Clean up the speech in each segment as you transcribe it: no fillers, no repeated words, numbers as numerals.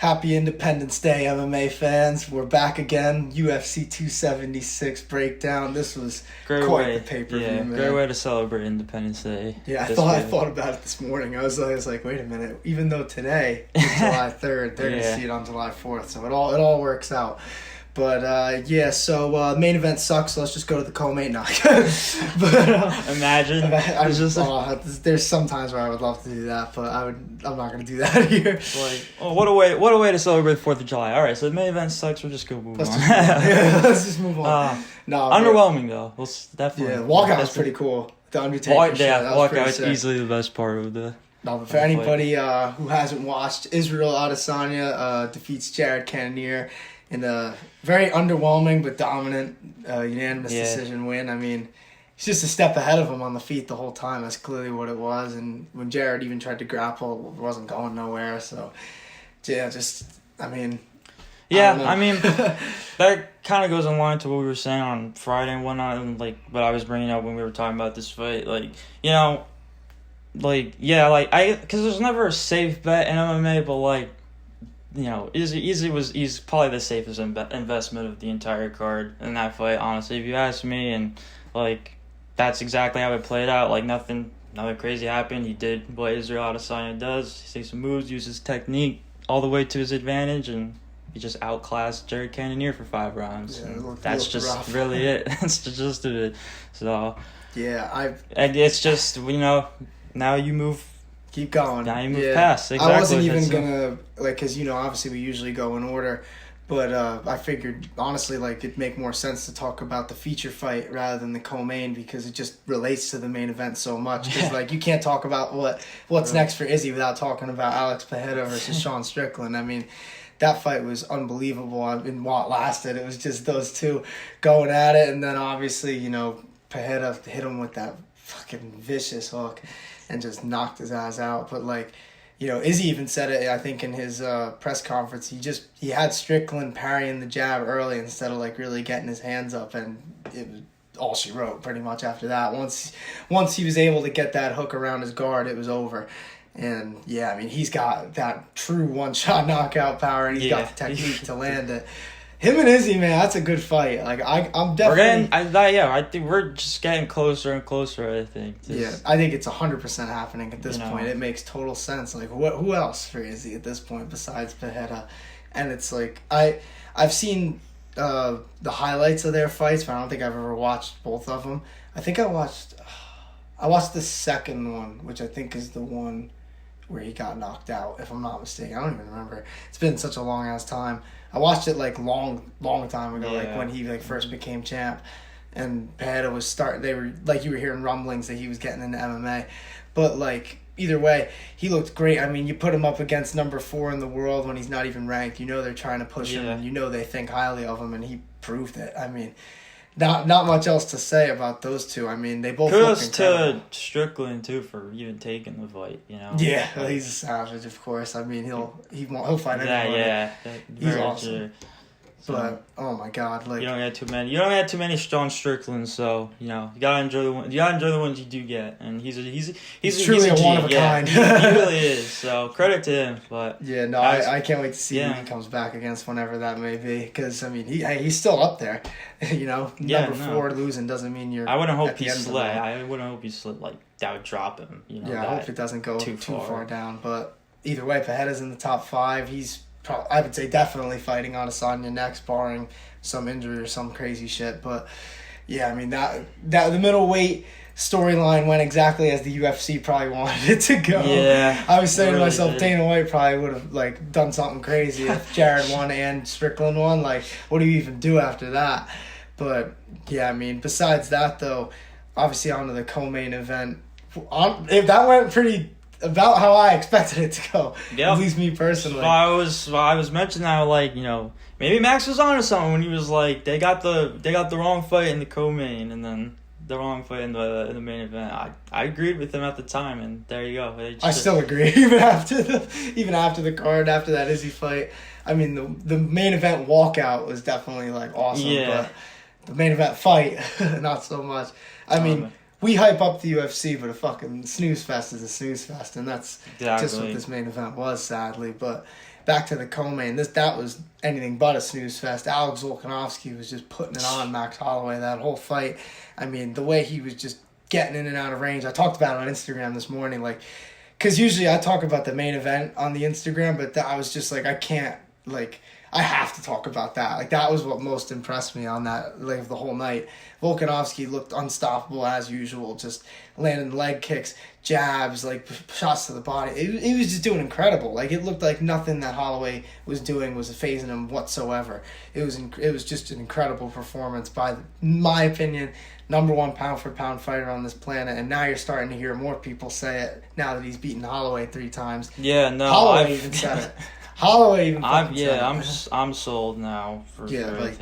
Happy Independence Day, MMA fans. We're back again. UFC 276 breakdown. This was quite the pay-per-view, man. Great way to celebrate Independence Day. Yeah, I thought about it this morning. I was like, wait a minute. Even though today is July 3rd, they're going to see it on July 4th. So it all works out. But, main event sucks, so let's just go to the co-main now. Imagine. There's some times where I would love to do that, but I'm not going to do that here. What a way to celebrate the 4th of July. All right, so the main event sucks, we're just going to move on. Let's just move on. Underwhelming, though. Definitely. Yeah, walkout was pretty cool. The Undertaker walkout is easily the best part of the... No, for anybody who hasn't watched, Israel Adesanya defeats Jared Cannonier in a very underwhelming but dominant unanimous decision win. I mean, he's just a step ahead of him on the feet the whole time. That's clearly what it was. And when Jared even tried to grapple, it wasn't going nowhere. So, that kind of goes in line to what we were saying on Friday and whatnot, and what I was bringing up when we were talking about this fight. Because there's never a safe bet in MMA, but he's probably the safest investment of the entire card in that fight, honestly, if you ask me. And that's exactly how it played out. Nothing crazy happened. He did what Israel Adesanya does. He takes some moves, uses technique all the way to his advantage, and he just outclassed Jared Cannonier for 5 rounds. That's just rough. Really it. That's the gist of it. So and it's just now you move. Keep going. Now you move past. Exactly. I wasn't even gonna because obviously we usually go in order, but I figured honestly it'd make more sense to talk about the feature fight rather than the co-main, because it just relates to the main event so much. Because you can't talk about what's next for Izzy without talking about Alex Pereira versus Sean Strickland. I mean, that fight was unbelievable. In what lasted, it was just those two going at it, and then obviously Pereira hit him with that fucking vicious hook and just knocked his ass out. But Izzy even said it, I think, in his press conference. He had Strickland parrying the jab early instead of really getting his hands up, and it was all she wrote pretty much after that. Once he was able to get that hook around his guard, it was over. And he's got that true one-shot knockout power, and he's got the technique to land it. Him and Izzy, man, that's a good fight. I'm definitely... I think we're just getting closer and closer, I think. I think it's 100% happening at this point. It makes total sense. Who else for Izzy at this point besides Pereira? And it's I've seen the highlights of their fights, but I don't think I've ever watched both of them. I think I watched the second one, which I think is the one where he got knocked out, if I'm not mistaken. I don't even remember. It's been such a long-ass time. I watched it long time ago, when he first became champ, and Pereira was starting. They were you were hearing rumblings that he was getting into MMA, but either way, he looked great. I mean, you put him up against number 4 in the world when he's not even ranked. They're trying to push him, and they think highly of him, and he proved it. I mean, not much else to say about those two. I mean, they both kudos to Strickland too for even taking the fight. Yeah, he's a savage, of course. I mean, he'll fight anyone. He's awesome. But oh my God, you don't get too many strong Stricklands, so you gotta enjoy the one. You gotta enjoy the ones you do get, and he's truly a one of a kind. He really is. So credit to him. But I can't wait to see who he comes back against whenever that may be, because he's still up there. Number 4 losing doesn't mean you're. I wouldn't hope he slid. I wouldn't hope he slid that would drop him. I hope it doesn't go too far down. But either way, Pereira's in the top 5. He's I would say definitely fighting Adesanya next, barring some injury or some crazy shit. But that the middleweight storyline went exactly as the UFC probably wanted it to go. Yeah, I was saying to myself, Dana White probably would have done something crazy if Jared won and Strickland won. What do you even do after that? But besides that though, obviously onto the co-main event. If that went pretty about how I expected it to go. At least me personally. I was mentioning how maybe Max was onto something when he was they got the wrong fight in the co-main and then the wrong fight in the main event. I agreed with him at the time, and there you go. I still agree even after the card, after that Izzy fight. I mean the main event walkout was definitely awesome, but the main event fight not so much. I mean. We hype up the UFC, but a fucking snooze fest is a snooze fest, and that's just what this main event was, sadly. But back to the co-main, that was anything but a snooze fest. Alex Volkanovski was just putting it on Max Holloway that whole fight. I mean, the way he was just getting in and out of range. I talked about it on Instagram this morning, like, because usually I talk about the main event on the Instagram, but I was just like, I can't, like, I have to talk about that. Like, that was what most impressed me on that, like, the whole night. Volkanovski looked unstoppable as usual, just landing leg kicks, jabs, like, shots to the body. It was just doing incredible. Like, it looked like nothing that Holloway was doing was phasing him whatsoever. It was just an incredible performance by, my opinion, number one pound-for-pound fighter on this planet. And now you're starting to hear more people say it now that he's beaten Holloway 3 times. Yeah, no. Holloway even said it. Holloway even said it. I'm sold now for sure. Like,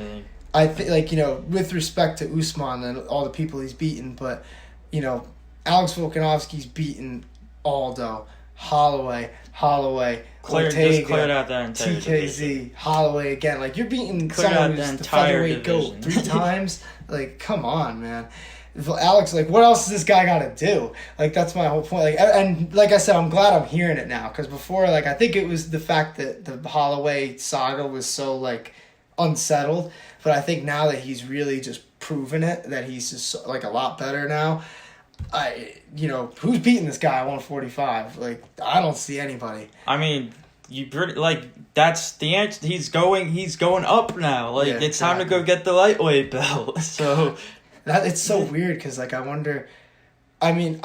I think, like, you know, with respect to Usman and all the people he's beaten, but, you know, Alex Volkanovski's beaten Aldo, Holloway, Ortega, cleared out that entire TKZ, division. Holloway again. Like, you're beating someone who's the featherweight GOAT 3 times. Like, come on, man. Alex, like, what else does this guy got to do? Like, that's my whole point. Like, and like I said, I'm glad I'm hearing it now, because before, like, I think it was the fact that the Holloway saga was so, like, unsettled. But I think now that he's really just proven it, that he's just, like, a lot better now. You know, who's beating this guy at 145? Like, I don't see anybody. I mean, that's the answer. He's going up now. Like, Yeah, it's time to go get the lightweight belt. So it's so weird, because, like, I wonder. I mean,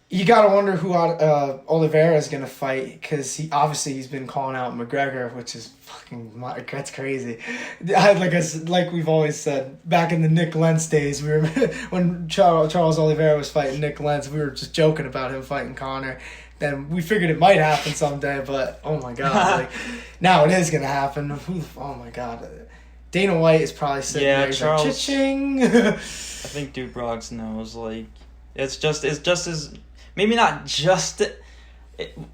you gotta wonder who Oliveira is gonna fight, because he's been calling out McGregor, which is that's crazy. Like we've always said, back in the Nick Lentz days, we were when Charles Oliveira was fighting Nick Lentz, we were just joking about him fighting Conor. Then we figured it might happen someday, but oh my god, like, now it is gonna happen. Oh my god. Dana White is probably sitting there. Charles. Like, cha-ching. I think Duke Brooks knows, like, it's just as maybe not just.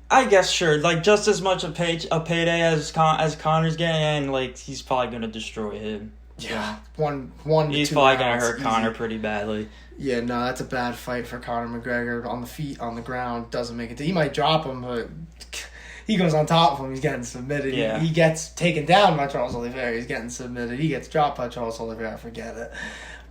I guess sure, like, just as much a payday as Connor's getting, and, like, he's probably gonna destroy him. Yeah, one. He's probably gonna hurt Connor pretty badly. Yeah, no, that's a bad fight for Conor McGregor. On the feet, on the ground, doesn't make it. He might drop him, but he goes on top of him. He's getting submitted. Yeah. He gets taken down by Charles Oliveira. He's getting submitted. He gets dropped by Charles Oliveira. Forget it.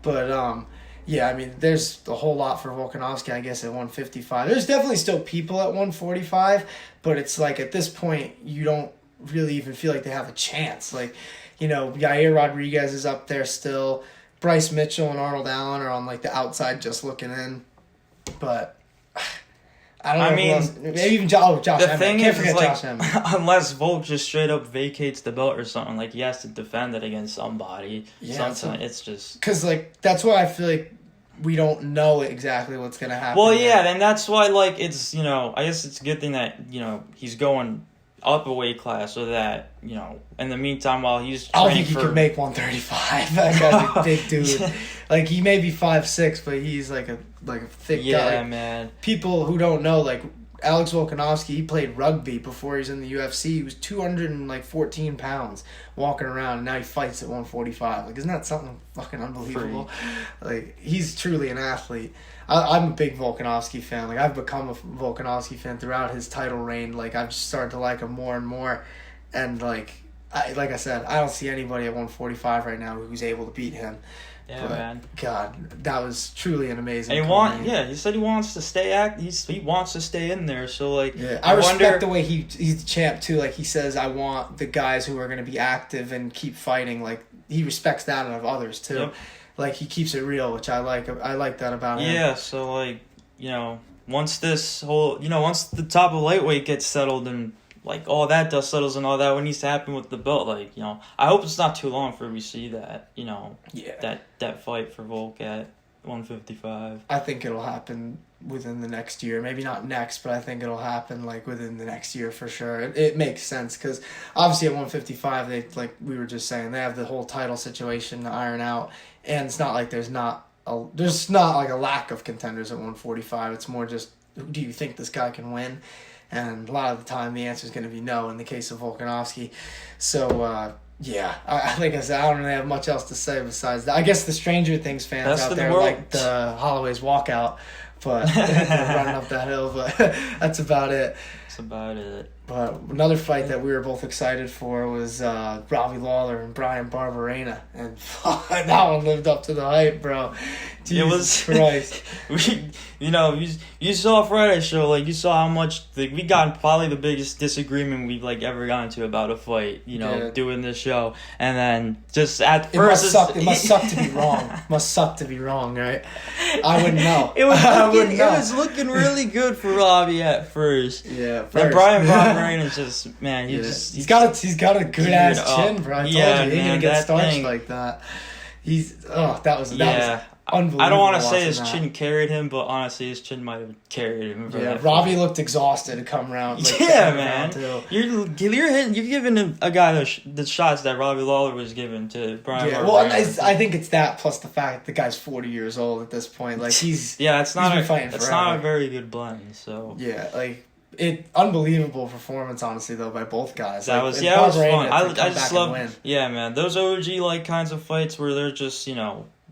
But yeah, I mean, there's a whole lot for Volkanovski, I guess, at 155. There's definitely still people at 145, but it's like, at this point, you don't really even feel like they have a chance. Like, you know, Yair Rodriguez is up there still. Bryce Mitchell and Arnold Allen are on, like, the outside just looking in. But I don't know. Mean, who else. Maybe even Josh the Emmett. thing Can't is, forget like, Josh Emmett. unless Volk just straight up vacates the belt or something, like, he has to defend it against somebody. Yeah, it's just... Because, like, that's why I feel like we don't know exactly what's going to happen. Well, yeah, and that's why, like, it's, you know, I guess it's a good thing that, you know, he's going up a weight class, so that, you know, in the meantime, while he's training, I don't think he could make 135. That guy's a big dude. Like, he may be 5'6", but he's like a thick guy. Yeah, like, man. People who don't know, like, Alex Volkanovski, he played rugby before he was in the UFC. He was 214 pounds walking around, and now he fights at 145. Like, isn't that something fucking unbelievable? Like, he's truly an athlete. I'm a big Volkanovski fan. Like, I've become a Volkanovski fan throughout his title reign. Like, I've just started to like him more and more. And, like I said, I don't see anybody at 145 right now who's able to beat him. Yeah, man. God, that was truly an amazing. And he said he wants to stay he wants to stay in there. So, like, yeah, I respect the way he's the champ too. Like, he says, I want the guys who are going to be active and keep fighting. Like, he respects that of others too. Yep. Like, he keeps it real, which I like. I like that about him. Yeah. So, like, you know, once the top of lightweight gets settled and, like, all that dust settles and all that, what needs to happen with the belt, like, you know, I hope it's not too long for we see that, you know, that fight for Volk at 155. I think it'll happen within the next year. Maybe not next, but I think it'll happen, like, within the next year for sure. It makes sense, because obviously at 155, they, like we were just saying, they have the whole title situation to iron out, and it's not like there's not like a lack of contenders at 145. It's more just, do you think this guy can win? And a lot of the time, the answer is going to be no in the case of Volkanovski. So, yeah, like I said, I don't really have much else to say besides that. I guess the Stranger Things fans out there like the Holloway's walkout. but running up that hill. But that's about it. That's about it. But another fight that we were both excited for was Robbie Lawler and Brian Barberena, and that one lived up to the hype, bro. Jesus Christ. You saw Friday's show, like, you saw how much, like, we got probably the biggest disagreement we've, like, ever gotten to about a fight, doing this show. And then just at first... It must suck to be wrong. Must suck to be wrong, right? I wouldn't know. It was looking really good for Robbie at first. Yeah, first. Then Brian Barberena's just, man, he's got a good ass chin, bro. I told you, he ain't gonna get starched thing. like that. That was unbelievable. I don't want to say his chin carried him, but honestly, his chin might have carried him. Robbie looked exhausted to come around. Man. You're giving him a guy the shots that Robbie Lawler was giving to Brian. Yeah, well, I think it's that plus the fact the guy's 40 years old at this point. Like it's not a very good blend. So unbelievable performance, honestly, though, by both guys. It was fun. I just love, man, those OG kinds of fights where they're just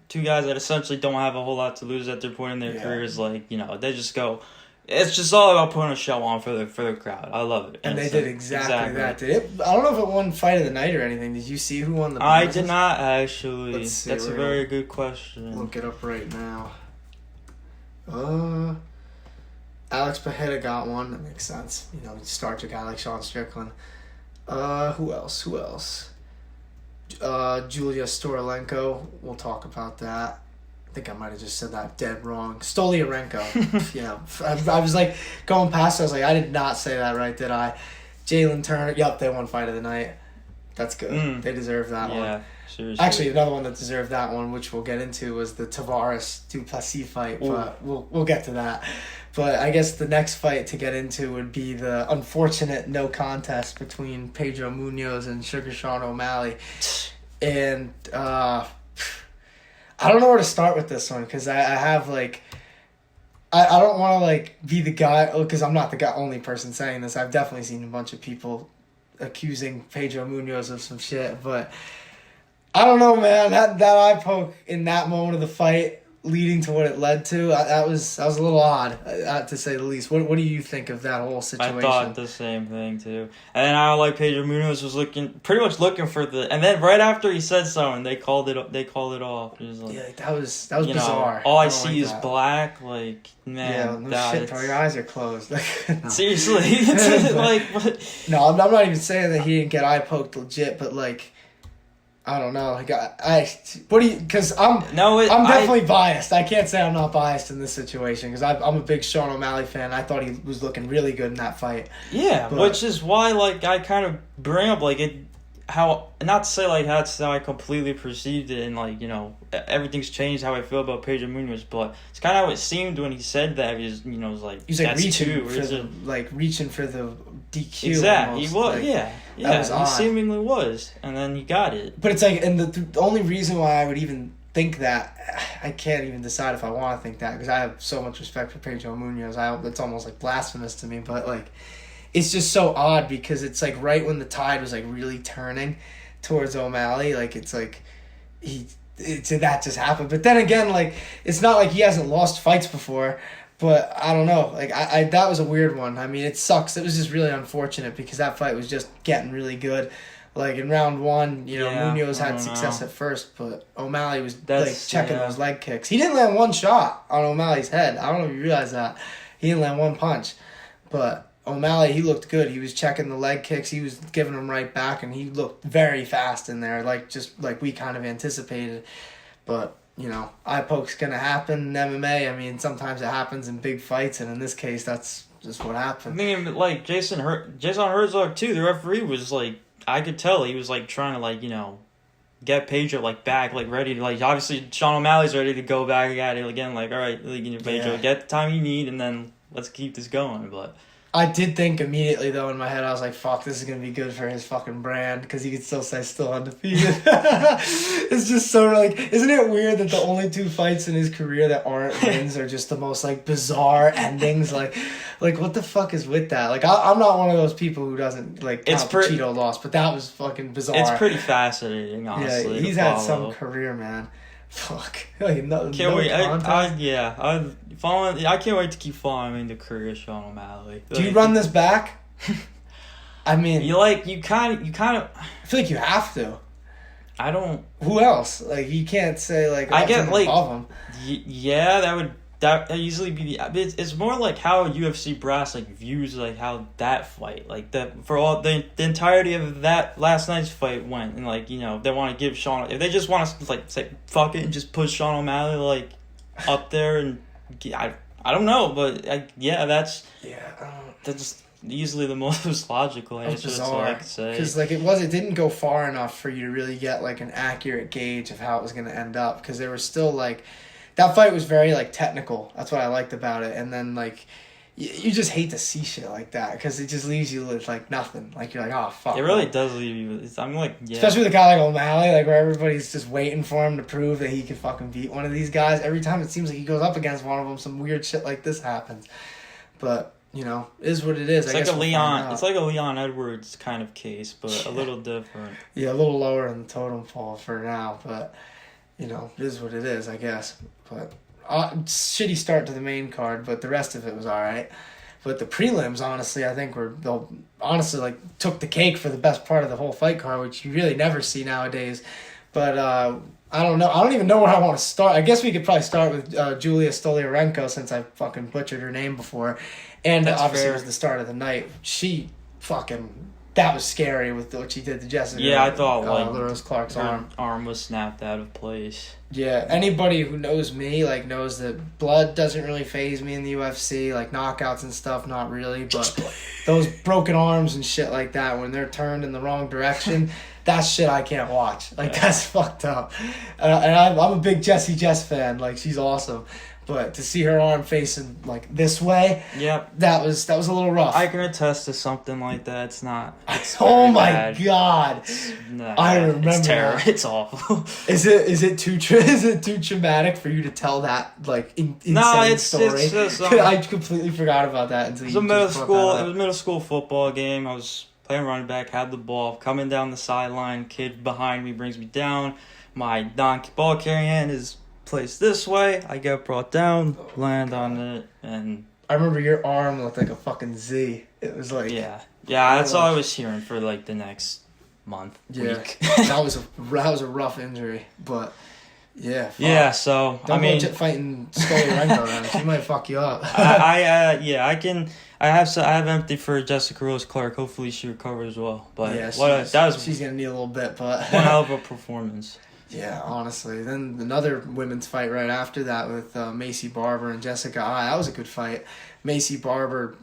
two guys that essentially don't have a whole lot to lose at their point in their careers. They just go. It's just all about putting a show on for the crowd. I love it, and they did exactly that. Did it? I don't know if it won fight of the night or anything. Did you see who won the? I did not actually. Let's see, that's a very good question. Look it up right now. Alex Pereira got one. That makes sense. Start a guy like Sean Strickland. Who else? Julia Storolenko. We'll talk about that. I think I might have just said that dead wrong. Stoliarenko. I was like going past. I was like, I did not say that right, did I? Jalen Turner. Yep, they won fight of the night. That's good. They deserve that one. Yeah, seriously. Actually, another one that deserved that one, which we'll get into, was the Tavares Duplessis fight. But we'll get to that. But I guess the next fight to get into would be the unfortunate no contest between Pedro Munoz and Sugar Sean O'Malley. And I don't know where to start with this one, because I have, I don't want to, be the guy, because I'm not the only person saying this. I've definitely seen a bunch of people accusing Pedro Munoz of some shit, but I don't know, man. That eye poke in that moment of the fight, leading to what it led to, that was a little odd, to say the least. What do you think of that whole situation? I thought the same thing too. And then Pedro Munoz was pretty much looking for and then right after he said something, they called it off. It was that was bizarre. All I see is black. Man, shit, bro, your eyes are closed. No. Seriously, what? No, I'm not even saying that he didn't get eye poked legit, but I don't know. Because I'm definitely biased. I can't say I'm not biased in this situation, because I'm a big Sean O'Malley fan. I thought he was looking really good in that fight. Yeah, which is why I kind of bring up how, not to say that's how I completely perceived it, and everything's changed how I feel about Pedro Munoz, but it's kind of how it seemed when he said that. He was reaching for the DQ. Exactly, almost. He was. He seemingly was, and then he got it. But it's and the only reason why I would even think that, I can't even decide if I want to think that, because I have so much respect for Pedro Munoz. It's almost blasphemous to me, but it's just so odd, because it's right when the tide was really turning towards O'Malley. That just happened. But then again, it's not like he hasn't lost fights before. But I don't know. That was a weird one. I mean, it sucks. It was just really unfortunate, because that fight was just getting really good. In round one, Munoz had success at first, but O'Malley was checking those leg kicks. He didn't land one shot on O'Malley's head. I don't know if you realize that. He didn't land one punch. But O'Malley, he looked good. He was checking the leg kicks. He was giving them right back, and he looked very fast in there, just like we kind of anticipated. But eye poke's going to happen in MMA. I mean, sometimes it happens in big fights, and in this case, that's just what happened. I mean, Jason Herzog, too, the referee was, I could tell he was, trying to, get Pedro, back, ready to, obviously, Sean O'Malley's ready to go back at it again, all right, Pedro, get the time you need, and then let's keep this going, but... I did think immediately, though, in my head, I was like, fuck, this is going to be good for his fucking brand, because he could still say still undefeated. It's just so, isn't it weird that the only two fights in his career that aren't wins are just the most, bizarre endings? What the fuck is with that? I'm not one of those people who doesn't, count the Cheeto loss, but that was fucking bizarre. It's pretty fascinating, honestly. Yeah, he's had some career, man. Fuck. Like, no, Can't no wait. contest? I can't wait to keep following the career of Sean O'Malley. Do you run this back? I mean, you kind of. I feel like you have to. I don't. Who else? Like, you can't say like I get like. above him. Yeah, that easily be the. It's more like how UFC brass like views like how that fight like for all the entirety of that last night's fight went, and like they want to give Sean, if they just want to like say fuck it and just put Sean O'Malley like up there, and I don't know, but that's easily the most logical answer. That's all I could say. Because like it didn't go far enough for you to really get like an accurate gauge of how it was going to end up, because there was still like. That fight was very, like, technical. That's what I liked about it. And then, like, you just hate to see shit like that, because it just leaves you with, like, nothing. Like, you're like, oh, fuck. It really does leave you with... I'm like, yeah. Especially with a guy like O'Malley, like, where everybody's just waiting for him to prove that he can fucking beat one of these guys. Every time it seems like he goes up against one of them, some weird shit like this happens. But, it is what it is. It's like a Leon Edwards kind of case, but a little different. Yeah, a little lower in the totem pole for now, but... it is what it is, I guess. But shitty start to the main card, but the rest of it was all right. But the prelims, honestly, I think took the cake for the best part of the whole fight card, which you really never see nowadays. But I don't know. I don't even know where I want to start. I guess we could probably start with Julia Stoliarenko, since I fucking butchered her name before. And That's obviously fair. It was the start of the night. She fucking... That was scary with what she did to Jessica. Yeah, I thought Rose Clark's arm was snapped out of place. Yeah, anybody who knows me knows that blood doesn't really faze me in the UFC, like knockouts and stuff, not really. But those broken arms and shit like that, when they're turned in the wrong direction, that's shit I can't watch. That's fucked up. And I'm a big Jessie Jess fan. Like, she's awesome. But to see her arm facing this way, yep, that was a little rough. I can attest to something like that. It's not. It's oh my bad. God! I remember. It's terrible. That. It's awful. Is it too traumatic for you to tell that insane story? It's just, I completely forgot about that until it was a middle school football game. I was playing running back, had the ball, coming down the sideline. Kid behind me brings me down. My ball carrying hand is placed this way. I get brought down, land on it, and I remember your arm looked like a fucking Z. It was like that's all I was hearing for the next month. Week. that was a rough injury, but fuck. Yeah. So don't go fighting Stoliarenko then. She might fuck you up. I have empathy for Jessica Rose Clark. Hopefully she recovers well. But she's gonna need a little bit, but one hell of a performance. Yeah, honestly. Then another women's fight right after that with Macy Barber and Jessica Ai. That was a good fight. Macy Barber,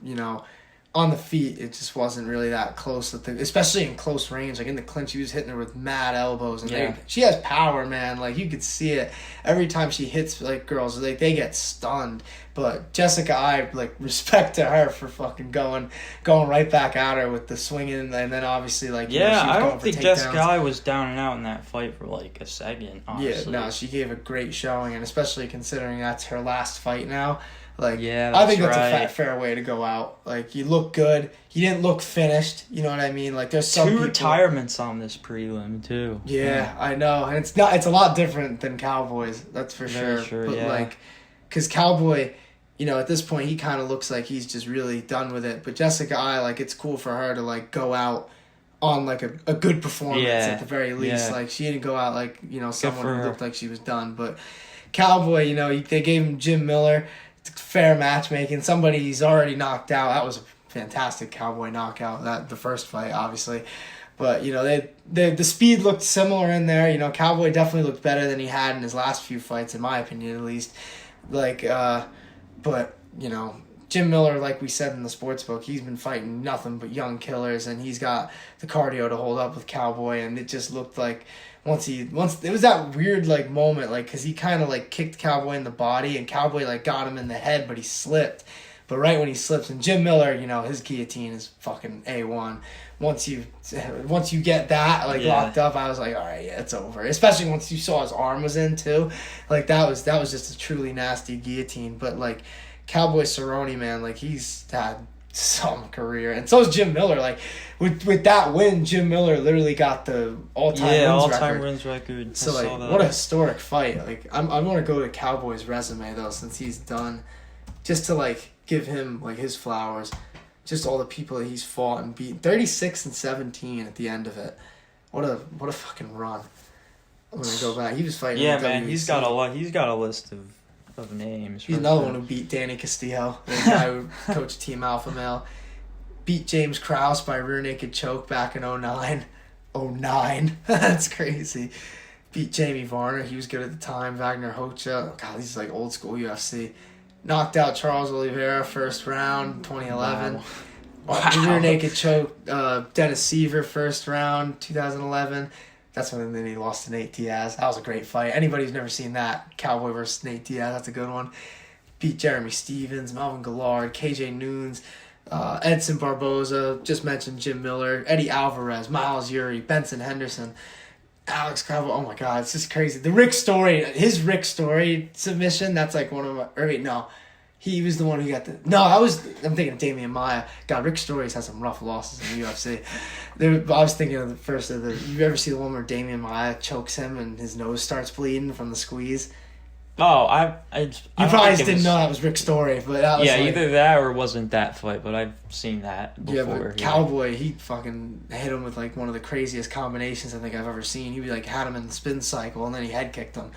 on the feet, it just wasn't really that close, especially in close range. Like in the clinch, he was hitting her with mad elbows, and she has power, man. Like you could see it every time she hits girls. They get stunned. But Jessica Ai, respect to her for fucking going right back at her with the swinging, and then obviously I don't think Jessica Ai was down and out in that fight for a second. Honestly. Yeah, no, she gave a great showing, and especially considering that's her last fight now. I think that's a fair way to go out. You look good. You didn't look finished. You know what I mean? There's some two retirements on this prelim too. Yeah, I know, and it's a lot different than Cowboys. That's for sure. But because Cowboy, at this point he kind of looks like he's just really done with it. But Jessica Ai, it's cool for her to go out on a good performance at the very least. Yeah. She didn't go out someone who looked like she was done. But Cowboy, they gave him Jim Miller. Fair matchmaking. Somebody he's already knocked out. That was a fantastic Cowboy knockout. The first fight, obviously, but the speed looked similar in there. Cowboy definitely looked better than he had in his last few fights, in my opinion, at least. But Jim Miller, like we said in the sportsbook, he's been fighting nothing but young killers, and he's got the cardio to hold up with Cowboy, and it just looked like. Once it was that weird moment, because he kind of kicked Cowboy in the body, and Cowboy got him in the head, but he slipped. But right when he slips, and Jim Miller, his guillotine is fucking A1. Once you get that locked up, I was like, all right, yeah, it's over. Especially once you saw his arm was in too, that was just a truly nasty guillotine. But Cowboy Cerrone, man, he's had some career. And so is Jim Miller. Like, with that win, Jim Miller literally got the all-time wins record. So, like, what a historic fight. Like, I want to go to Cowboy's resume, though, since he's done, just to, like, give him, like, his flowers. Just all the people that he's fought and beaten. 36-17 at the end of it. What a fucking run. I'm gonna go back. He was fighting. Yeah, man. He's got a lot. He's got a list of names. He's another one who beat Danny Castillo, the guy who coached Team Alpha Male. Beat James Krause by rear naked choke back in 09. 09. That's crazy. Beat Jamie Varner. He was good at the time. Wagner Hocha. God, these like old school UFC. Knocked out Charles Oliveira first round, 2011. Wow. Rear naked choke Dennis Seaver first round, 2011. That's when then he lost to Nate Diaz. That was a great fight. Anybody who's never seen that, Cowboy versus Nate Diaz, that's a good one. Beat Jeremy Stevens, Melvin Gillard, KJ Noons, Edson Barboza, just mentioned Jim Miller, Eddie Alvarez, Miles Urey, Benson Henderson, Alex Cowboy. Oh my God, it's just crazy. His Rick Story submission, that's like one of my, or wait, no. He was the one who got I'm thinking of Damian Maia. God, Rick Stories has some rough losses in the UFC. I was thinking of the first of you ever see the one where Damian Maia chokes him and his nose starts bleeding from the squeeze? Oh, you probably just didn't know that was Rick Story, but that was either that or it wasn't that fight, but I've seen that before. Yeah, but Cowboy, he fucking hit him with like one of the craziest combinations I think I've ever seen. He like had him in the spin cycle and then he head kicked him.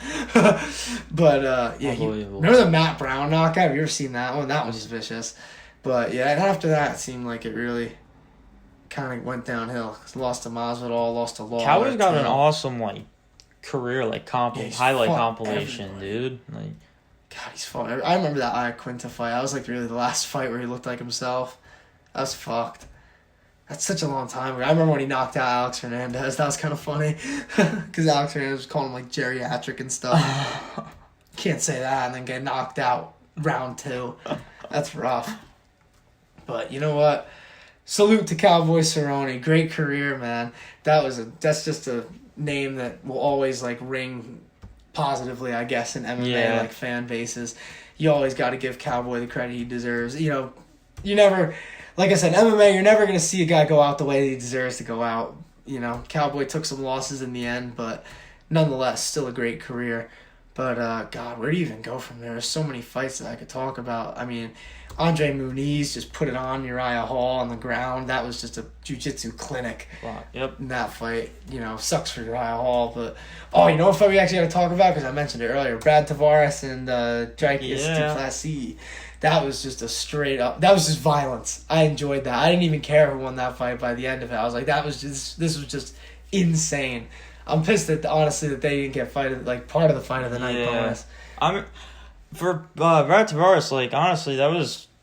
But remember the Matt Brown knockout? Have you ever seen that one? That was just vicious. But yeah, and after that, it seemed like it really kind of went downhill. Lost to Masvidal, lost to Lawler. Cowboy's got an awesome career highlight compilation, everywhere. Dude. Like, God, he's fought. I remember that Iaquinta fight. That was like really the last fight where he looked like himself. That was fucked. That's such a long time ago. I remember when he knocked out Alex Hernandez. That was kind of funny because Alex Hernandez was calling him like geriatric and stuff. Can't say that and then get knocked out round 2. That's rough. But you know what? Salute to Cowboy Cerrone. Great career, man. That's just a name that will always like ring positively, I guess, in MMA like fan bases. You always got to give Cowboy the credit he deserves. You know, you never, like I said, MMA, you're never going to see a guy go out the way he deserves to go out. You know, Cowboy took some losses in the end, but nonetheless, still a great career. But, God, where do you even go from there? There's so many fights that I could talk about. I mean, Andre Muniz just put it on Uriah Hall on the ground. That was just a jiu-jitsu clinic. Wow. Yep. In that fight. You know, sucks for Uriah Hall. But, you know what fight we actually got to talk about? Because I mentioned it earlier. Brad Tavares and Dricus Duplessis. That was just a straight up... That was just violence. I enjoyed that. I didn't even care who won that fight by the end of it. I was like, this was just insane. I'm pissed that, honestly, that they didn't get part of the fight of the night bonus. For Brad Tavares, honestly,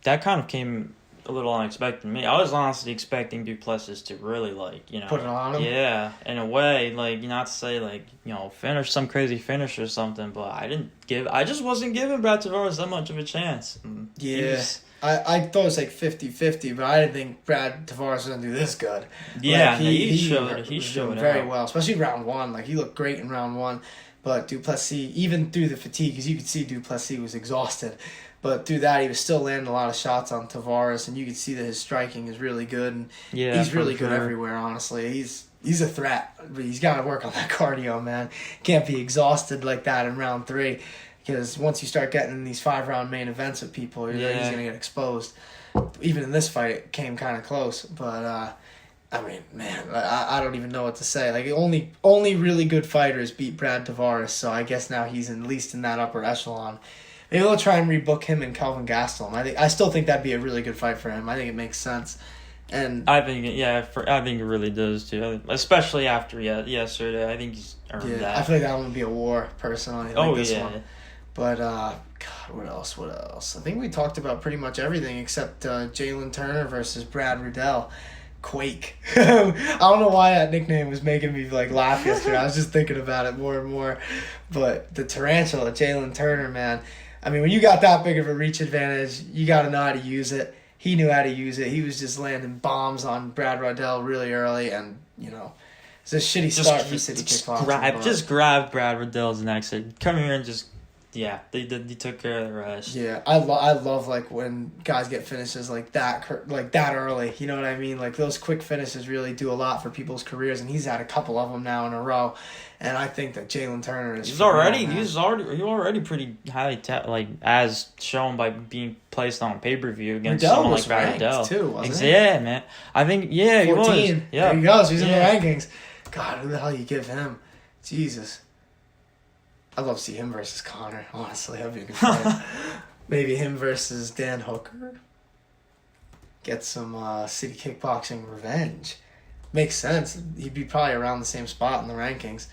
that kind of came a little unexpected to me. I was honestly expecting Duplessis to really, put it on him? Yeah, in a way, not to say, finish some crazy finish or something, but I just wasn't giving Brad Tavares that much of a chance. Yeah. I thought it was 50-50, but I didn't think Brad Tavares was going to do this good. Yeah, he showed very well, especially round 1. He looked great in round 1, but Duplessis, even through the fatigue, because you could see Duplessis was exhausted, but through that he was still landing a lot of shots on Tavares, and you could see that his striking is really good, and he's really good everywhere, honestly. He's a threat, but he's got to work on that cardio, man. Can't be exhausted like that in round 3. Because once you start getting in these 5-round main events with people, he's going to get exposed. Even in this fight, it came kind of close. But, I mean, man, I don't even know what to say. Only really good fighters beat Brad Tavares, so I guess now he's at least in that upper echelon. Maybe they'll try and rebook him and Kelvin Gastelum. I still think that'd be a really good fight for him. I think it makes sense. And I think it really does too. Especially after yesterday, I think he's earned that. I feel like that one would be a war, personally. One. But, God, what else? I think we talked about pretty much everything except Jalen Turner versus Brad Riddell. Quake. I don't know why that nickname was making me, laugh yesterday. I was just thinking about it more and more. But the tarantula, Jalen Turner, man. I mean, when you got that big of a reach advantage, you got to know how to use it. He knew how to use it. He was just landing bombs on Brad Riddell really early, and, it's a shitty start for City Kickboxing. Just grab Brad Riddell's neck, said, come here and just yeah, they took care of the rest. Yeah, I love like when guys get finishes like that early. You know what I mean? Like those quick finishes really do a lot for people's careers, and he's had a couple of them now in a row. And I think that Jalen Turner is. He's already pretty highly as shown by being placed on pay-per-view against Riddell someone was like ranked Riddell too, wasn't he? Yeah, man. I think 14. He was. Yeah, There he goes. He's in the rankings. God, who the hell you give him? Jesus. I'd love to see him versus Connor. Honestly, that'd be a good fight. Maybe him versus Dan Hooker. Get some city kickboxing revenge. Makes sense. He'd be probably around the same spot in the rankings.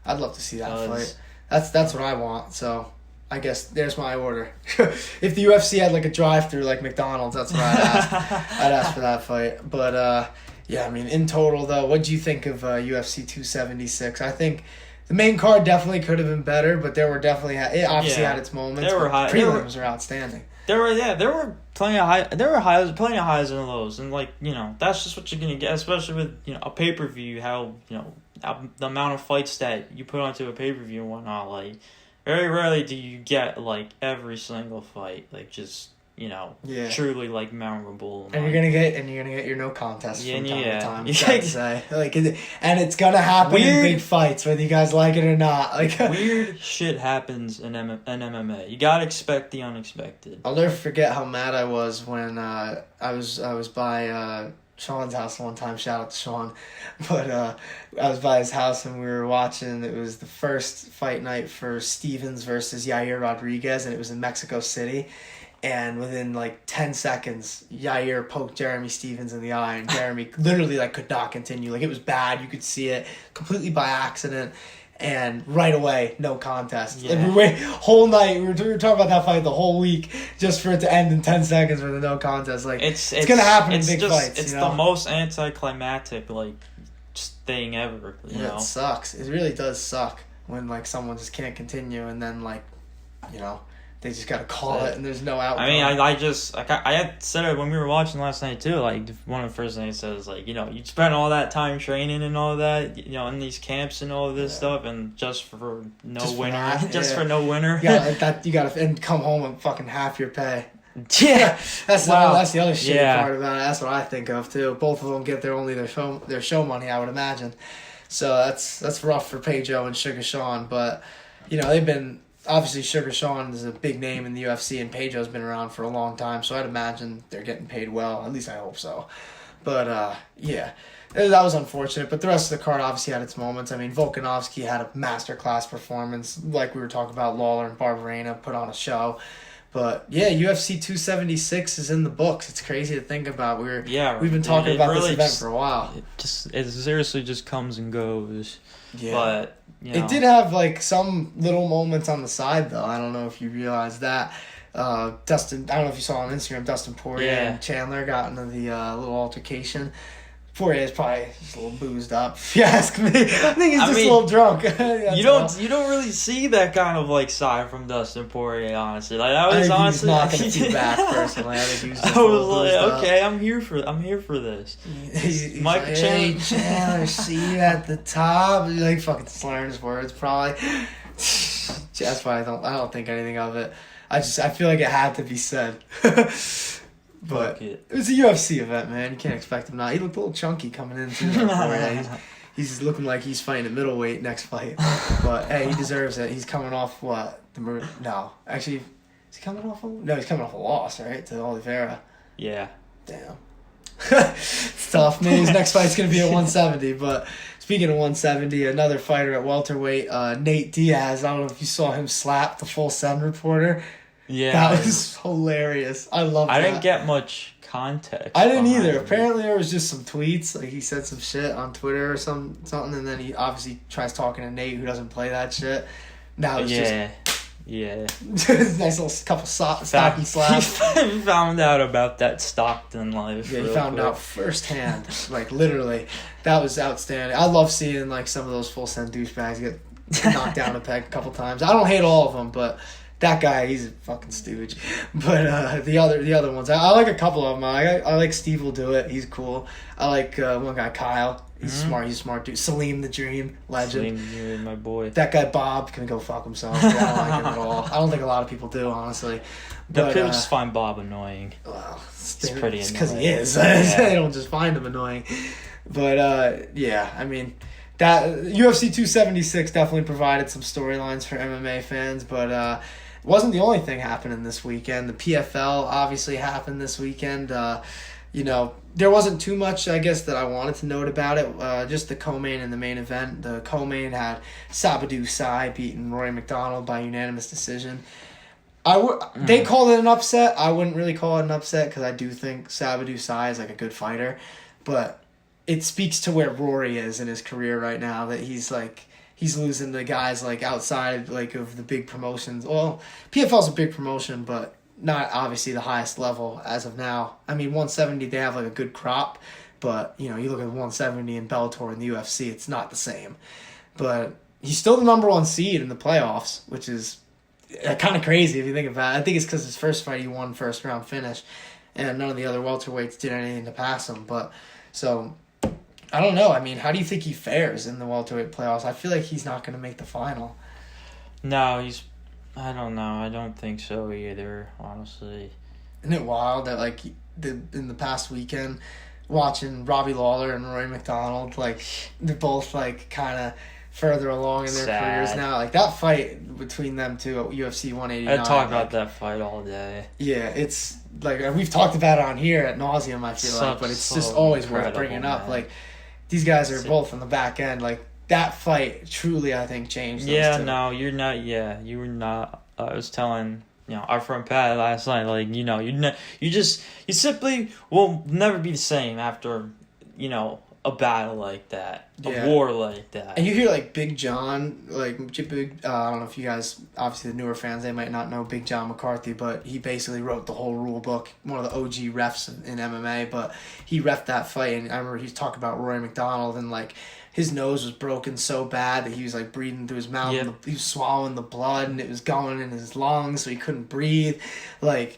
I'd love to see that fight. That's what I want. So I guess there's my order. If the UFC had like a drive-through like McDonald's, that's what I'd ask. I'd ask for that fight. But yeah, I mean, in total though, what do you think of UFC 276? I think the main card definitely could have been better, but there were definitely it obviously had its moments. There were prelims are outstanding. There were plenty of plenty of highs and lows, and like that's just what you're gonna get, especially with a pay-per-view. How the amount of fights that you put onto a pay-per-view and whatnot. Like very rarely do you get like every single fight like just truly like memorable. And you're gonna get your no contest from time to time. Yeah. Say and it's gonna happen in big fights whether you guys like it or not. Like weird shit happens in MMA. You gotta expect the unexpected. I'll never forget how mad I was when I was by Sean's house one time. Shout out to Sean, but I was by his house and we were watching. It was the first fight night for Stevens versus Yair Rodriguez, and it was in Mexico City. And within like 10 seconds, Yair poked Jeremy Stevens in the eye, and Jeremy literally like could not continue. Like it was bad. You could see it completely by accident. And right away, no contest. Yeah. And we wait whole night. We were talking about that fight the whole week just for it to end in 10 seconds with a no contest. Like it's gonna happen in big fights. It's the most anticlimactic like thing ever. You know? It sucks. It really does suck when like someone just can't continue, and then like they just gotta call it, and there's no outcome. I mean, I had said it when we were watching last night too. Like one of the first things I said was like, you spend all that time training and all that, in these camps and all of this stuff, and just for no winner, for no winner. Yeah, you gotta and come home and fucking half your pay. Yeah, that's the other shitty part about it. That's what I think of too. Both of them get their show money, I would imagine. So that's rough for Pedro and Sugar Sean, but they've been. Obviously, Sugar Sean is a big name in the UFC, and Pedro's been around for a long time, so I'd imagine they're getting paid well. At least I hope so. But, yeah, that was unfortunate. But the rest of the card obviously had its moments. I mean, Volkanovski had a masterclass performance. Like we were talking about, Lawler and Barberena put on a show. But, yeah, UFC 276 is in the books. It's crazy to think about. We've been talking about this event for a while. It seriously just comes and goes. Yeah. But... It did have like some little moments on the side though. I don't know if you realized that. Dustin, I don't know if you saw on Instagram, Dustin Poirier and Chandler got into the little altercation. Poirier is probably just a little boozed up, if you ask me. I think he's just a little drunk. You don't really see that kind of like side from Dustin Poirier, honestly. Like I was honestly not gonna be back personally. I think he was just I was like, okay, I'm here for this. He's Michael like, hey, Chandler, see you at the top. He's like fucking slurring his words probably. That's why I don't think anything of it. I feel like it had to be said. But it was a UFC event, man. You can't expect him not. He looked a little chunky coming in too. He's looking like he's fighting at middleweight next fight. But hey, he deserves it. He's coming off what? No, actually, is he coming off? He's coming off a loss, right, to Oliveira. Yeah. Damn. It's tough. Maybe his next fight's gonna be at 170. But speaking of 170, another fighter at welterweight, Nate Diaz. I don't know if you saw him slap the Full Send reporter. Yeah, that was hilarious. I love that. I didn't get much context. I didn't either. Apparently, there was just some tweets. Like he said some shit on Twitter or something, and then he obviously tries talking to Nate, who doesn't play that shit. Now it's nice little couple stocky slaps. He found out about that Stockton life. Yeah, he found out firsthand. Like literally, that was outstanding. I love seeing like some of those Full Send douchebags get knocked down a peg a couple times. I don't hate all of them, but That guy, he's a fucking stooge. But the other ones, I like a couple of them. I like Steve will do it. He's cool. I like one guy, Kyle. He's smart. He's a smart dude. Salim the Dream, legend. Salim the Dream, my boy. That guy Bob can go fuck himself. Yeah, I don't like him at all. I don't think a lot of people do, honestly. But people just find Bob annoying. Well, it's pretty annoying. Because he is. Yeah. They don't just find him annoying. But yeah, I mean, that UFC 276 definitely provided some storylines for MMA fans, but it wasn't the only thing happening this weekend. The PFL obviously happened this weekend. There wasn't too much, I guess, that I wanted to note about it. Just the co-main and the main event. The co-main had Sabadou Sai beating Rory McDonald by unanimous decision. They called it an upset. I wouldn't really call it an upset because I do think Sabadou Sai is like a good fighter, but it speaks to where Rory is in his career right now, that he's losing to guys like outside like of the big promotions. Well, PFL's a big promotion, but not obviously the highest level as of now. I mean, 170 they have like a good crop, but you look at 170 in Bellator and the UFC, it's not the same. But he's still the number one seed in the playoffs, which is kind of crazy if you think about it. I think it's because his first fight he won first round finish, and none of the other welterweights did anything to pass him. But so I don't know. I mean, how do you think he fares in the welterweight playoffs? I feel like he's not going to make the final. No, I don't know. I don't think so either, honestly. Isn't it wild that, like, in the past weekend, watching Robbie Lawler and Rory McDonald, like, they're both, like, kind of further along in their careers now. Like, that fight between them two at UFC 189. I talk about that fight all day. Yeah, it's, like, we've talked about it on here at nauseum, I feel like, but it's just always worth bringing up. Like, these guys are both on the back end. Like, that fight truly, I think, changed those two. No, you're not. Yeah, you were not. I was telling our friend Pat last night. Like, you simply will never be the same after a battle like that, a war like that. And you hear like Big John, like I don't know if you guys, obviously the newer fans, they might not know Big John McCarthy, but he basically wrote the whole rule book, one of the OG refs in MMA, but he reffed that fight, and I remember he talked about Rory McDonald, and like his nose was broken so bad that he was like breathing through his mouth, and he was swallowing the blood, and it was going in his lungs, so he couldn't breathe. Like,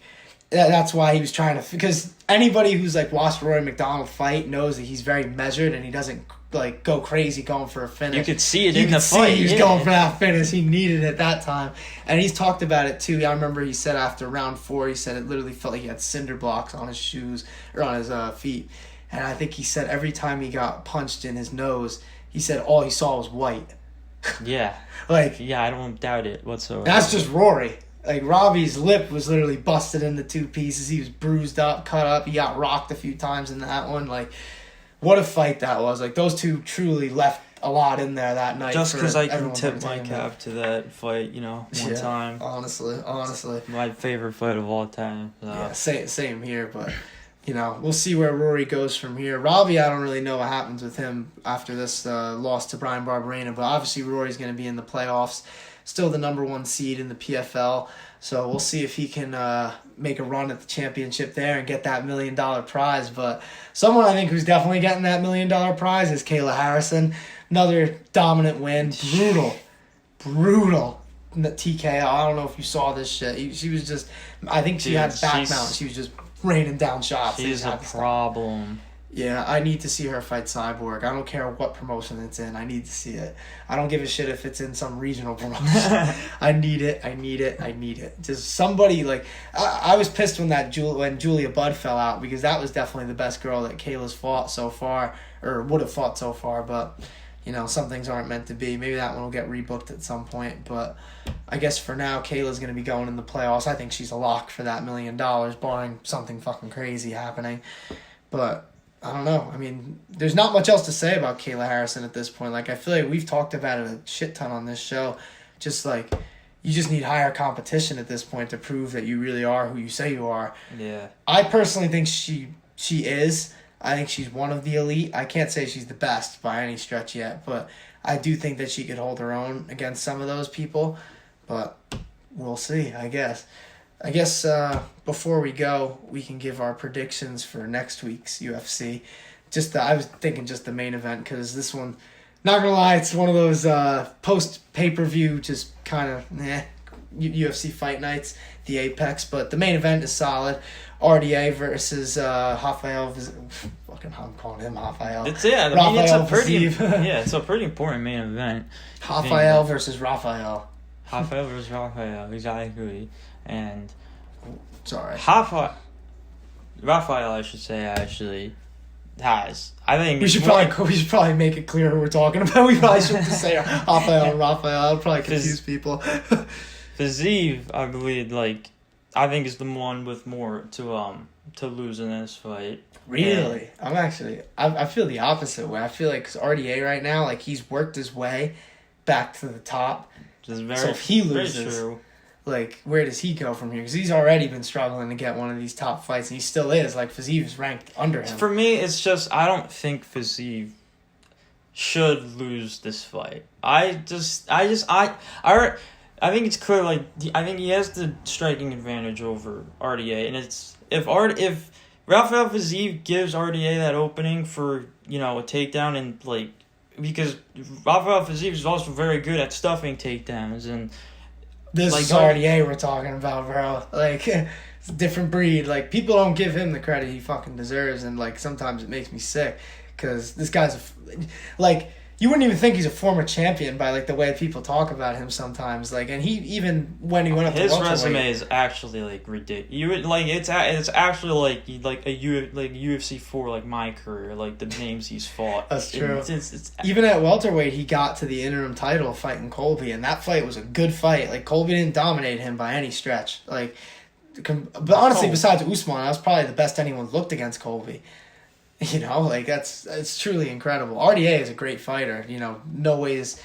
that's why he was trying to, because anybody who's like watched Rory McDonald fight knows that he's very measured and he doesn't like go crazy going for a finish. You could see it in the fight. He was going for that finish. He needed it that time, and he's talked about it too. I remember he said after round 4, he said it literally felt like he had cinder blocks on his shoes or on his feet, and I think he said every time he got punched in his nose, he said all he saw was white. Yeah, I don't doubt it whatsoever. That's just Rory. Like, Robbie's lip was literally busted into 2 pieces. He was bruised up, cut up. He got rocked a few times in that one. Like, what a fight that was. Like, those two truly left a lot in there that night. Just because I can tip my cap to that fight, one time. Honestly. My favorite fight of all time. So. Yeah, same here, but... we'll see where Rory goes from here. Robbie, I don't really know what happens with him after this loss to Brian Barberena, but obviously Rory's going to be in the playoffs. Still the number 1 seed in the PFL, so we'll see if he can make a run at the championship there and get that $1 million prize. But someone I think who's definitely getting that $1 million prize is Kayla Harrison. Another dominant win. Brutal. TKO. I don't know if you saw this shit. She was just, I think she had back mount. She was just raining down shots. She's a problem. Yeah, I need to see her fight Cyborg. I don't care what promotion it's in. I need to see it. I don't give a shit if it's in some regional promotion. I need it. Just somebody, like... I was pissed when Julia Budd fell out, because that was definitely the best girl that Kayla's fought so far, or would have fought so far, but... some things aren't meant to be. Maybe that one will get rebooked at some point, but I guess for now, Kayla's going to be going in the playoffs. I think she's a lock for that $1 million, barring something fucking crazy happening. But I don't know. I mean, there's not much else to say about Kayla Harrison at this point. Like, I feel like we've talked about it a shit ton on this show. Just like, you just need higher competition at this point to prove that you really are who you say you are. Yeah. I personally think she is. I think she's one of the elite. I can't say she's the best by any stretch yet, but I do think that she could hold her own against some of those people. But we'll see, I guess. Before we go, we can give our predictions for next week's UFC. I was thinking just the main event, because this one, not gonna lie, it's one of those post pay-per-view just kind of UFC Fight Nights, the Apex. But the main event is solid. RDA versus Rafael. Fucking, I'm calling him Rafael. It's a pretty important main event. Rafael versus Rafael. Rafael versus Rafael, exactly. And sorry, Rafael, I should say, actually has. I think we should probably make it clear who we're talking about. We probably shouldn't just say Rafael and Rafael. I'll probably confuse people. Fiziev, I believe, I think is the one with more to lose in this fight. Really? I feel the opposite way. I feel like 'cause RDA right now, he's worked his way back to the top. So if he loses, where does he go from here? Because he's already been struggling to get one of these top fights, and he still is. Fiziev is ranked under him. For me, it's just I don't think Fiziev should lose this fight. I think it's clear. I think he has the striking advantage over RDA, and it's if Rafael Fiziev gives RDA that opening for a takedown and because Rafael Fiziev is also very good at stuffing takedowns and. This is RDA we're talking about, bro. It's a different breed. People don't give him the credit he fucking deserves, and sometimes it makes me sick because this guy's you wouldn't even think he's a former champion by the way people talk about him sometimes. And he even when he went up to welterweight, his resume is actually ridiculous. You would it's actually UFC 4 my career, the names he's fought. That's true. It's even at welterweight he got to the interim title fighting Colby, and that fight was a good fight. Colby didn't dominate him by any stretch. But honestly, besides Usman, that was probably the best anyone looked against Colby. It's truly incredible. RDA is a great fighter. No ways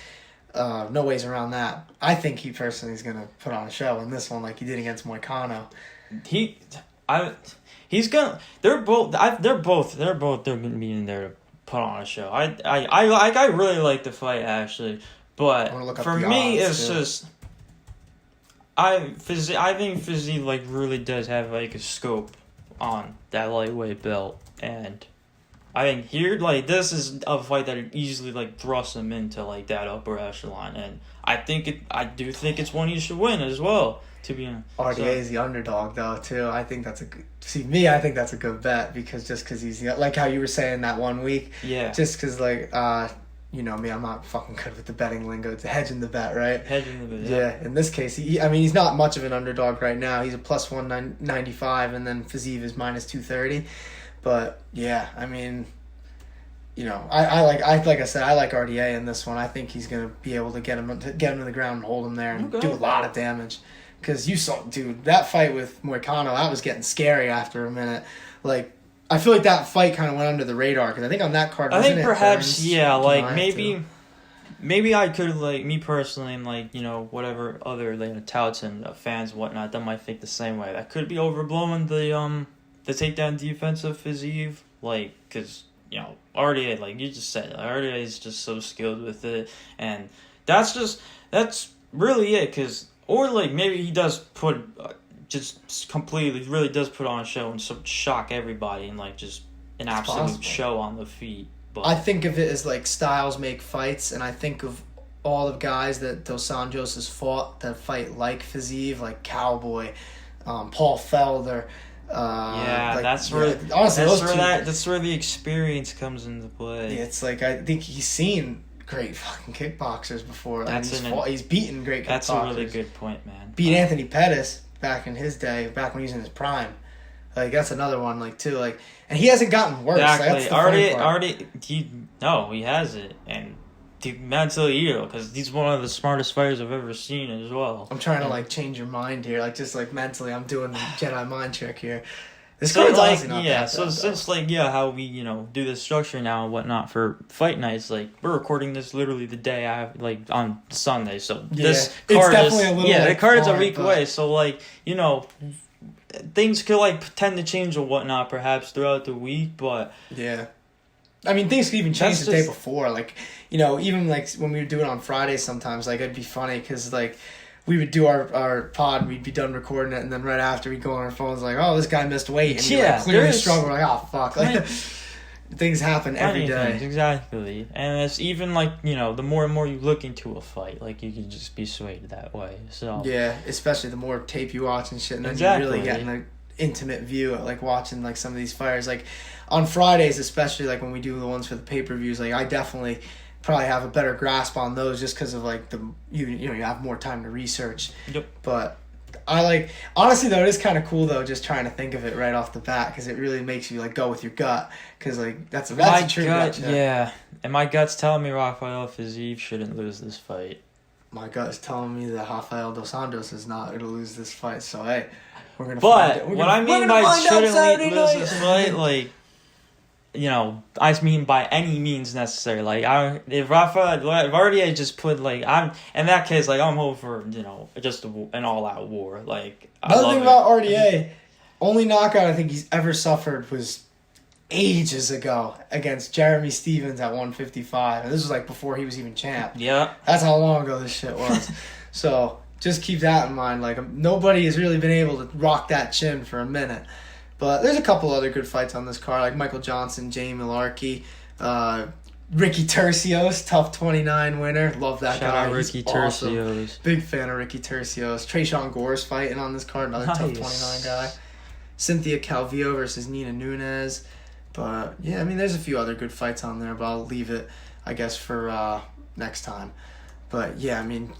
around that. I think he personally is gonna put on a show in this one, like he did against Moicano. They're both gonna be in there to put on a show. I really like the fight actually, but for me it's just. I think Fizzy really does have a scope on that lightweight belt, and I think here this is a fight that easily thrusts him into that upper echelon, and I do think it's one he should win as well. To be honest, RDA is the underdog though too. I think that's I think that's a good bet because he's how you were saying that 1 week. Yeah. Just because you know me, I'm not fucking good with the betting lingo. It's hedging the bet, right? Hedging the bet. Yeah. In this case, he's not much of an underdog right now. He's a plus 195, and then Fiziev is minus 230. But yeah, I like I said, I like RDA in this one. I think he's gonna be able to get him to the ground and hold him there and do a lot of damage. Because you saw, dude, that fight with Moicano, that was getting scary after a minute. I feel like that fight kind of went under the radar because I think on that card, I think perhaps maybe I could me personally and whatever other touts and fans and whatnot that might think the same way. That could be overblowing the takedown defense of Fiziev, because RDA, you just said, RDA is just so skilled with it, and that's really it. Maybe he does put just completely really does put on a show and shock everybody and just an absolute show on the feet. But I think of it as styles make fights, and I think of all the guys that Dos Anjos has fought that fight like Fiziev, like Cowboy, Paul Felder. That's where the experience comes into play. Yeah, it's I think he's seen great fucking kickboxers before. He's beaten great kickboxers. That's a really good point, man. Beat Anthony Pettis back in his day, back when he was in his prime. That's another one, too. And he hasn't gotten worse. Exactly. He hasn't. And mentally ill, because he's one of the smartest fighters I've ever seen as well. I'm trying to change your mind here, mentally. I'm doing the Jedi mind trick here. This card's honestly not that bad, since how we do the structure now and whatnot for fight nights, we're recording this literally the day on Sunday, so this card is the card's a week away, so things could tend to change or whatnot perhaps throughout the week, but yeah. Things could even change the day before. Even when we would do it on Fridays sometimes, it'd be funny because, we would do our pod, we'd be done recording it, and then right after we'd go on our phones oh, this guy missed weight. And clearly struggle. Oh, fuck. things happen every Funny day. things, exactly. And it's even like, you know, the more and more you look into a fight, like, you can just be swayed that way. So Yeah, especially the more tape you watch and shit, and then Exactly. you really get an intimate view at, like, watching, like, some of these fighters. Like, on Fridays, especially, like, when we do the ones for the pay-per-views, like, I definitely probably have a better grasp on those just because of, like, you have more time to research. Yep. But I like, honestly though, it is kind of cool though, just trying to think of it right off the bat, because it really makes you like go with your gut, because like that's a true gut check. Yeah, and my gut's telling me Rafael Fiziev shouldn't lose this fight. My gut is telling me that Rafael dos Anjos is not going to lose this fight. So hey, we're gonna. But find what I mean by shouldn't lose this fight, like, you know, I mean by any means necessary. Like, if RDA just put, like, in that case, like, I'm hoping for, you know, just an all-out war. Like, another thing about RDA, only knockout I think he's ever suffered was ages ago against Jeremy Stevens at 155, and this was like before he was even champ. Yeah, that's how long ago this shit was. So just keep that in mind. Like, nobody has really been able to rock that chin for a minute. But there's a couple other good fights on this card, like Michael Johnson, Jamie Malarkey, Ricky Tercios, tough 29 winner. Love that Shout guy. out Ricky He's awesome. Tercios. Big fan of Ricky Tercios. Trayshawn Gore's fighting on this card, another tough 29 guy. Cynthia Calvillo versus Nina Nunes. But yeah, I mean, there's a few other good fights on there, but I'll leave it, I guess, for next time. But yeah, I mean,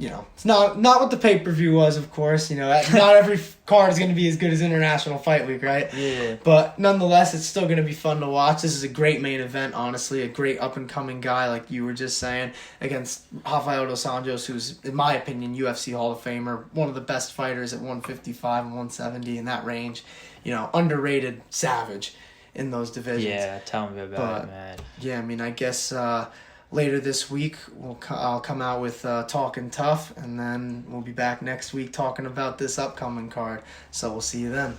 you know, it's not what the pay-per-view was, of course. You know, not every card is going to be as good as International Fight Week, right? Yeah. But nonetheless, it's still going to be fun to watch. This is a great main event, honestly. A great up-and-coming guy, like you were just saying, against Rafael dos Anjos, who's, in my opinion, UFC Hall of Famer, one of the best fighters at 155 and 170 in that range. You know, underrated savage in those divisions. Yeah, tell me about it, man. Yeah, I mean, I guess later this week I'll come out with Talking Tough, and then we'll be back next week talking about this upcoming card. So we'll see you then.